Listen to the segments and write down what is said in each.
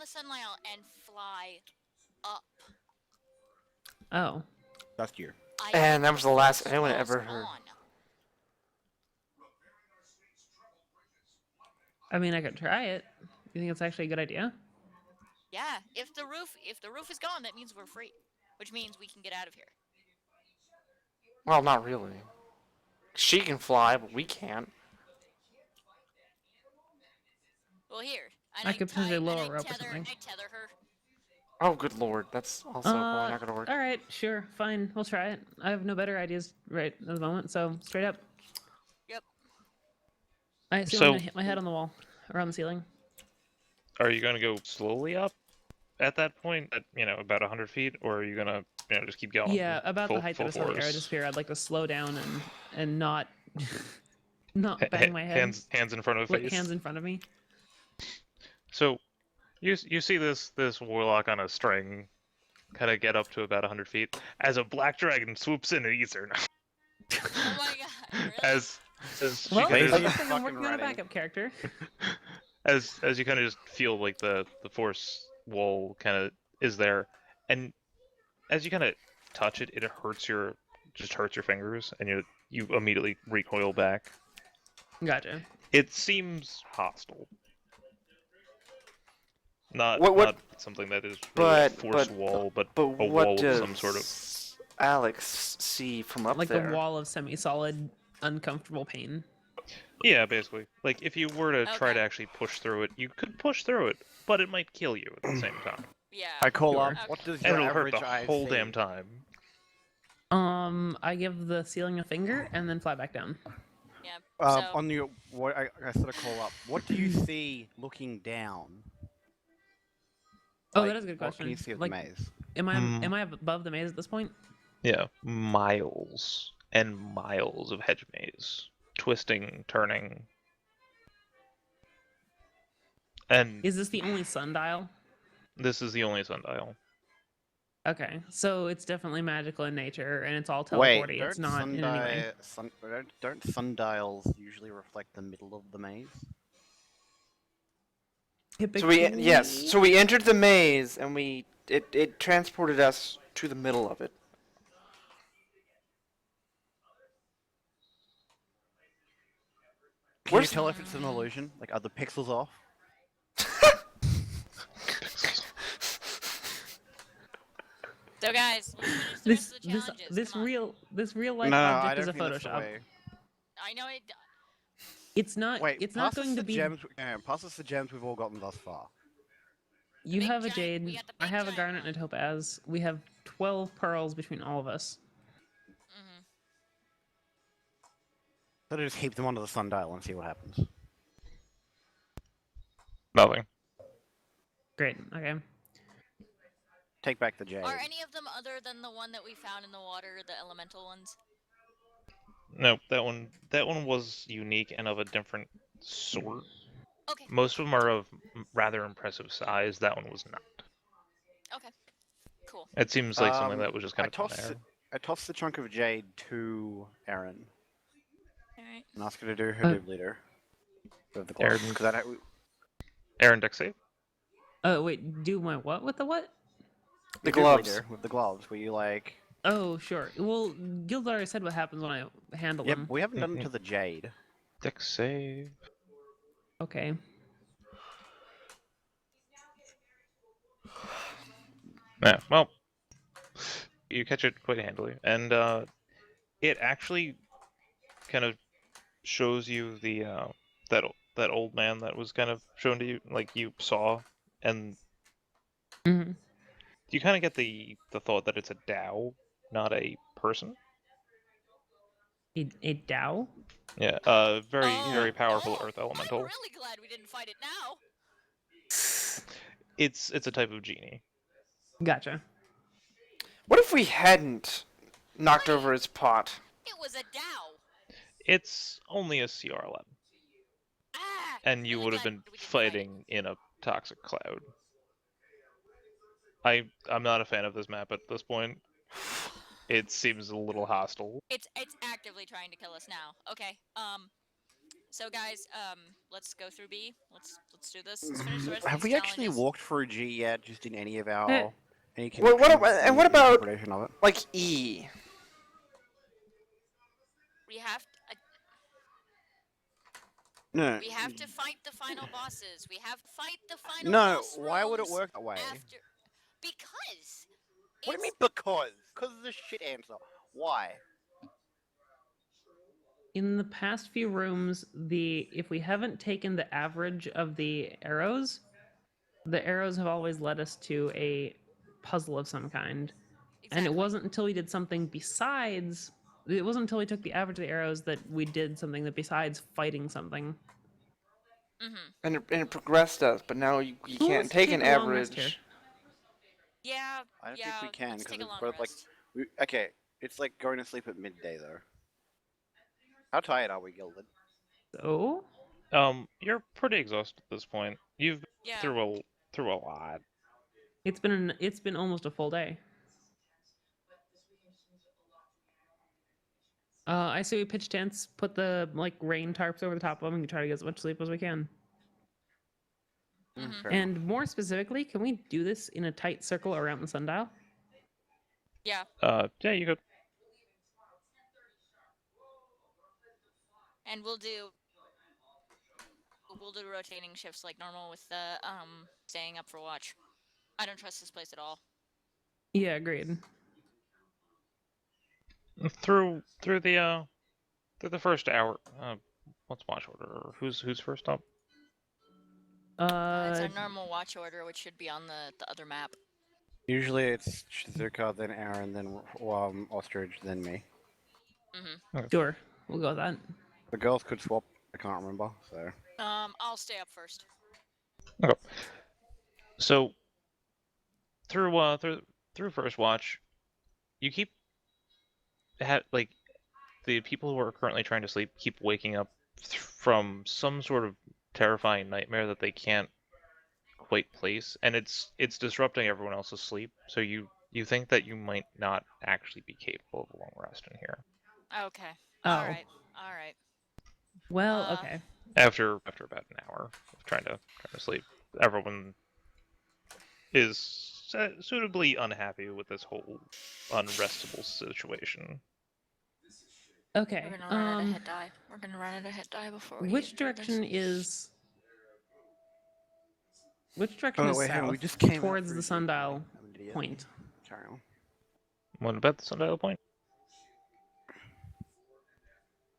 the sundial and fly up. Oh. That's gear. And that was the last force anyone wells ever heard. on. I mean, I could try it. You think it's actually a good idea? Yeah, if the roof is gone, that means we're free, which means we can get out of here. Well, not really. She can fly, but we can't. Well, here. And I could potentially lower and her up or tether, something. I tether her. Oh, good lord. That's also probably not gonna work. Alright, sure, fine. We'll try it. I have no better ideas right at the moment, so straight up. Yep. I assume So- I'm gonna hit my head on the wall. Or on the ceiling. Are you going to go slowly up at that point, at about 100 feet, or are you going to just keep going? Yeah, about full, the height that full I saw the air. I force? just figured I'd like to slow down and not not Ha- bang my head. Hands in front of Like face. hands in front of me. So, you see this warlock on a string, kind of get up to about 100 feet as a black dragon swoops in and eats her. Oh my god. Really? as she Well, kind I of think I'm working on a backup character. as you kind of just feel like the force wall kind of is there, and as you kind of touch it, it hurts your fingers, and you immediately recoil back. Gotcha. It seems hostile. Not What- something that is really but- a force but- wall, but But a what wall does of some sort of. Alex see from up Like there? the wall of semi-solid, uncomfortable pain. Yeah, basically. Like, if you were to try to Okay. actually push through it, you could push through it, but it might kill you at the same time. Yeah. I call Sure. up. What does And your it'll hurt average the eye whole see? damn time. I give the ceiling a finger and then fly back down. Yeah. On your, what I sort of call up. What do you see looking down? Oh, Like, that is a good What can you question. see of Like, the maze? am I above the maze at this point? Yeah, miles and miles of hedge maze, twisting, turning, and Is this the only sundial? this is the only sundial. Okay, so it's definitely magical in nature, and it's all Wait, teleporty. don't It's not in any way. don't sundials usually reflect the middle of the maze? So we entered the maze and it transported us to the middle of it. Can you tell if it's an illusion? Like, are the pixels off? So guys, let's finish the rest of the challenges. Come on. this real life I object don't is a think that's the Photoshop. way. I know it. It's not. Wait, it's not pass us going to the be. gems. Pass us the gems we've all gotten thus far. You big have a giant- we jade. got the I big have a giant garnet and a topaz. We have 12 pearls between all of us. Mhm. So to just heap them onto the sundial and see what happens. Nothing. Great. Okay. Take back the jade. Are any of them other than the one that we found in the water, the elemental ones? No, that one was unique and of a different sort. Okay. Most of them are of rather impressive size. That one was not. Okay. Cool. It seems like something that was just kind of I tossed the chunk of jade to Erin All right. and asked her to do her leader with the gloves. Erin- 'Cause that Aaron deck save. Oh wait, do my what with the what? The you do gloves. leader with the gloves, where you like. Oh sure. Well, Guild already said what happens when I handle Yep, them. we haven't done it to the jade. Deck save. Okay. Yeah, well, you catch it quite handily, and it actually kind of shows you the that old man that was kind of shown to you, like you saw, and hmm you kind of get the thought that it's a Dao, not a person. A Dao? Yeah, very Oh, powerful oh, Earth elemental. I'm really glad we didn't fight it now. It's a type of genie. Gotcha. What if we hadn't knocked over his pot? It was a Dow. It's only a CR11, Ah. and you really would have glad been we didn't fight it. fighting in a toxic cloud. I'm not a fan of this map at this point. It seems a little hostile. It's actively trying to kill us now. Okay. So guys, let's go through B. Let's do this. Let's finish the rest of Have these we actually challenges. walked through G yet? Just in any of Eh. our any What about interpretation of it? like E? We have to, No. we have to fight the final bosses. We have to fight the final No. boss Why would it rooms work that way? after because What do you mean it's because? Because is the shit answer. Why? In the past few rooms, if we haven't taken the average of the arrows have always led us to a puzzle of some kind. And it exactly. wasn't until we did something besides. It wasn't until we took the average of the arrows that we did something that besides fighting something. Mm-hmm. And it progressed us, but now you Who can't wants to take an a long rest average. Yeah. I don't Yeah. think we can Let's because take a long both like rest. okay. It's like going to sleep at midday though. How tired are we, Gilded? So You're pretty exhausted at this point. You've been Yeah. through a lot. it's been almost a full day. I say we pitch tents, put the like rain tarps over the top of them, and try to get as much sleep as we can. Mhm. Fair enough. And more specifically, can we do this in a tight circle around the sundial? Yeah. Yeah, you could. And we'll do rotating shifts like normal with the staying up for watch. I don't trust this place at all. Yeah, agreed. Through the first hour. What's watch order? Who's first up? It's our normal watch order, which should be on the other map. Usually it's Shizuka, then Aaron, then Ostrich, then me. Mm-hmm. Sure, we'll go with that. The girls could swap. I can't remember. So I'll stay up first. Okay. So through first watch, you keep like the people who are currently trying to sleep keep waking up from some sort of terrifying nightmare that they can't quite place, and it's disrupting everyone else's sleep. So you think that you might not actually be capable of a long rest in here Okay. Oh. All right. All right. Well, okay. after about an hour of trying to sleep. Everyone is suitably unhappy with this whole unrestable situation. Okay. We're gonna run it a hit die. We're gonna run it a hit die before we. Which direction is? Which direction Oh, is wait, south? hang on, we just came out towards through the G. sundial I'm an idiot. point. Carry on. What about the sundial point?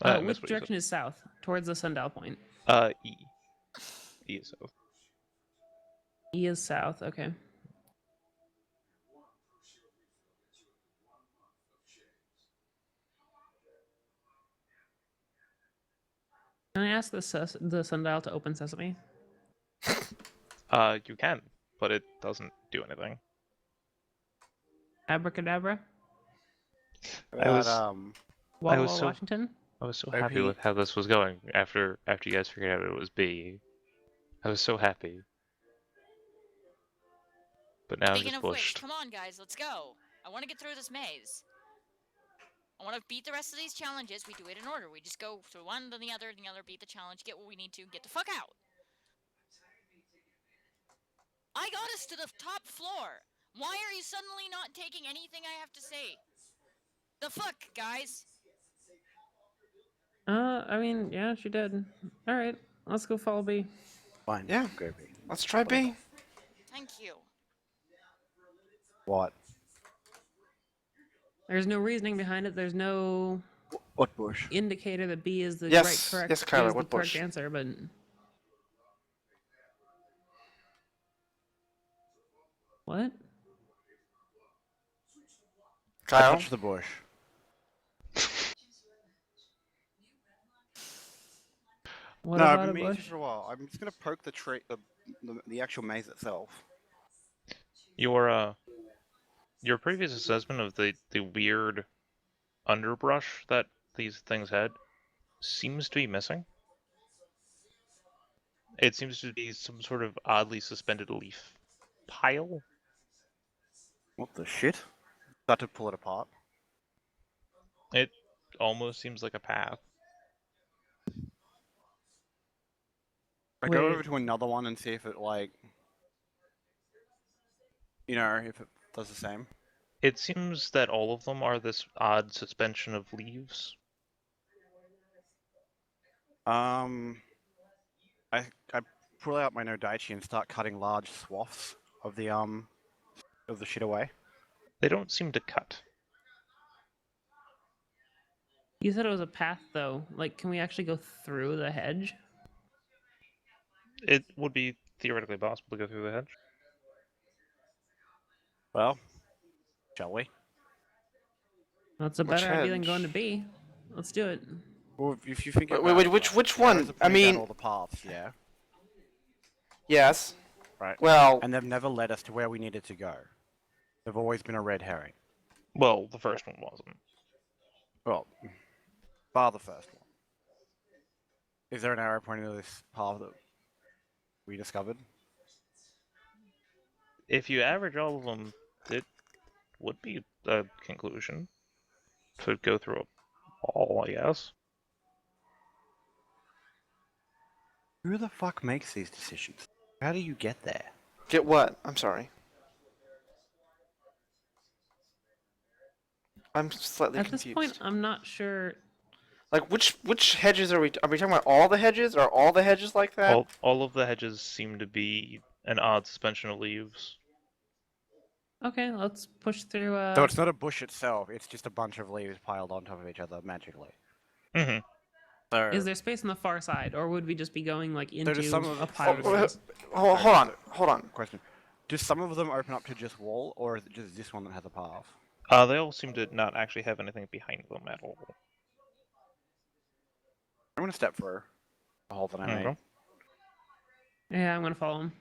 Which missed what you direction is south? Towards the sundial point. said. E. E is south. E is south. Okay. Can I ask the sundial to open sesame? You can, but it doesn't do anything. Abracadabra. I was- Walla was Walla, so- Washington. I was so OP. happy with how this was going after you guys figured out it was B. I was so happy. But now I'm Speaking just of which, pushed. come on, guys, let's go. I want to get through this maze. I want to beat the rest of these challenges. We do it in order. We just go through one, then the other, beat the challenge, get what we need to, get the fuck out. I got us to the top floor. Why are you suddenly not taking anything I have to say? The fuck, guys? I mean, yeah, she did. All right, let's go follow B. Fine. Yeah. Go B. Let's try B. Thank you. What? There's no reasoning behind it. There's no What bush? indicator that B is the Yes, correct yes, Kyler, is the what correct bush? answer, but what? I Kyle. touched the bush. What No, I've about been a meaning to bush? for a while. I'm just gonna poke the tree, the actual maze itself. Your previous assessment of the weird underbrush that these things had seems to be missing. It seems to be some sort of oddly suspended leaf pile. What the shit? Start to pull it apart. It almost seems like a path. I go Wait. over to another one and see if it like, if it does the same. It seems that all of them are this odd suspension of leaves. I pull out my no daichi and start cutting large swaths of the shit away. They don't seem to cut. You said it was a path, though. Like, can we actually go through the hedge? It would be theoretically possible to go through the hedge. Well, shall we? That's a Which better idea than going to hedge? B. Let's do it. Well, if you think Wait, about wait, it, which right, the one? arrows are I pointing down mean- all the paths, yeah, Yes. right. Well, And they've never led us to where we needed to go. They've always been a red herring. Well, the first one wasn't. Well, bar the first one. Is there an arrow pointing to this path that we discovered? If you average all of them, it would be a conclusion to go through a wall, I guess. Who the fuck makes these decisions? How do you get there? get what? I'm sorry. I'm slightly At this confused. point, I'm not sure. Like, which hedges are we talking about? All the hedges? Are all the hedges like that? All of the hedges seem to be an odd suspension of leaves. Okay, let's push through. So it's not a bush itself, it's just a bunch of leaves piled on top of each other magically. Mm-hmm. So, Is there space on the far side, or would we just be going like There into is some of- a pile of oh, leaves? Hold on. question. Do some of them open up to just wall, or is it just this one that has a path? They all seem to not actually have anything behind them at all. I'm gonna step through the hole that I made. Okay. Yeah, I'm gonna follow him.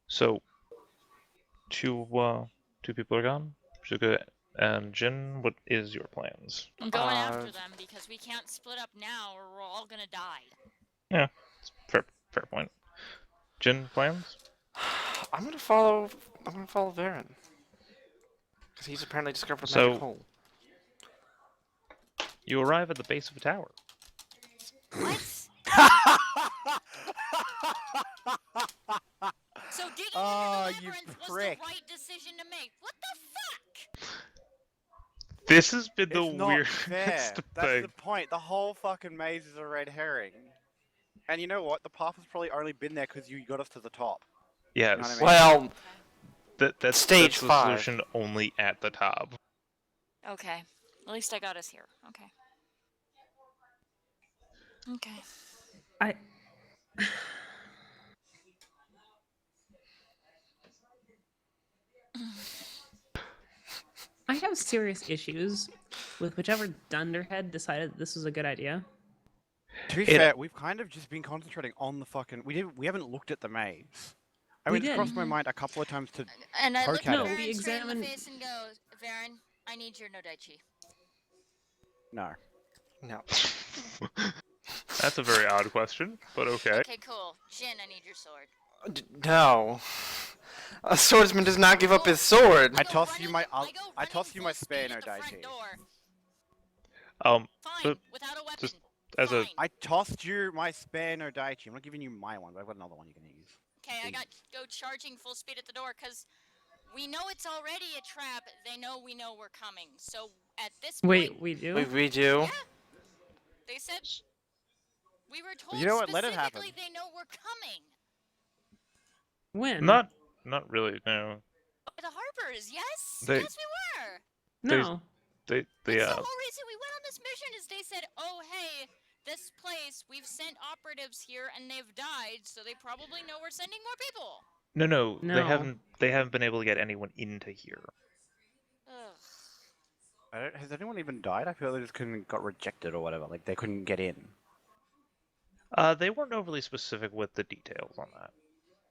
So, two people are gone. Shuka and Jin, what is your plans? I'm going Uh, after them because we can't split up now or we're all gonna die. Fair point. Jin, plans? I'm gonna follow Varen. Because he's apparently discovered a So- magic hole. You arrive at the base of a tower. What? So digging Oh, into the you labyrinth was prick. the right decision to make. What the fuck? This has been the It's not weirdest fair. That's thing. the point. The whole fucking maze is a red herring. And you know what? The path has probably only been there because you got us to the top. Yes. what I mean? Well, That's Stage that's the 5. solution only at the top. Okay. At least I got us here. Okay. Okay. I. I have serious issues with whichever dunderhead decided this was a good idea. To be It- fair, we've kind of just been concentrating on the fucking. We haven't looked at the maze. I We mean, it's did. crossed my mind a couple of times to. And I look Poke at at it. Varen No, we straight in the examined- face and go, Varen, I need your no daichi. No. no. That's a very odd question, but okay. Okay, cool. Jin, I need your sword. No. A swordsman does not give up his sword. I go toss running- you my I oth- go I running toss you my full spare speed no at the front daichi. door. Fine, Fine, without a weapon. just as a- Fine. I tossed you my spare no daichi. I'm not giving you my one, but I've got another one you can use. Okay, I got go charging full speed at the door because we know it's already a trap. They know we know we're coming. So at this Wait, point, we do? We do? yeah, they said we were told You know what? Let it specifically happen. they know we're coming. When? not really. No, By the harbors, yes, They- yes, we were. No. they That's the uh. whole reason we went on this mission is they said, oh hey, this place we've sent operatives here and they've died, so they probably know we're sending more people. No, No. they haven't been able to get anyone into here. Ugh. Has anyone even died? I feel they just couldn't got rejected or whatever. Like they couldn't get in. They weren't overly specific with the details on that.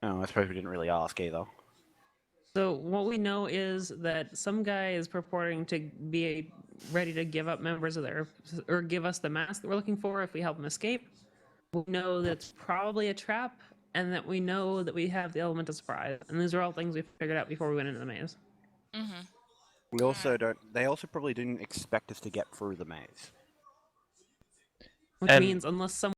No, I suppose we didn't really ask either. So what we know is that some guy is purporting to be ready to give up members of their, or give us the mask that we're looking for if we help him escape. We know that it's probably a trap, and that we know that we have the element of surprise. And these are all things we figured out before we went into the maze. Mm-hmm. We also don't. They also probably didn't expect us to get through the maze. Which And- means unless someone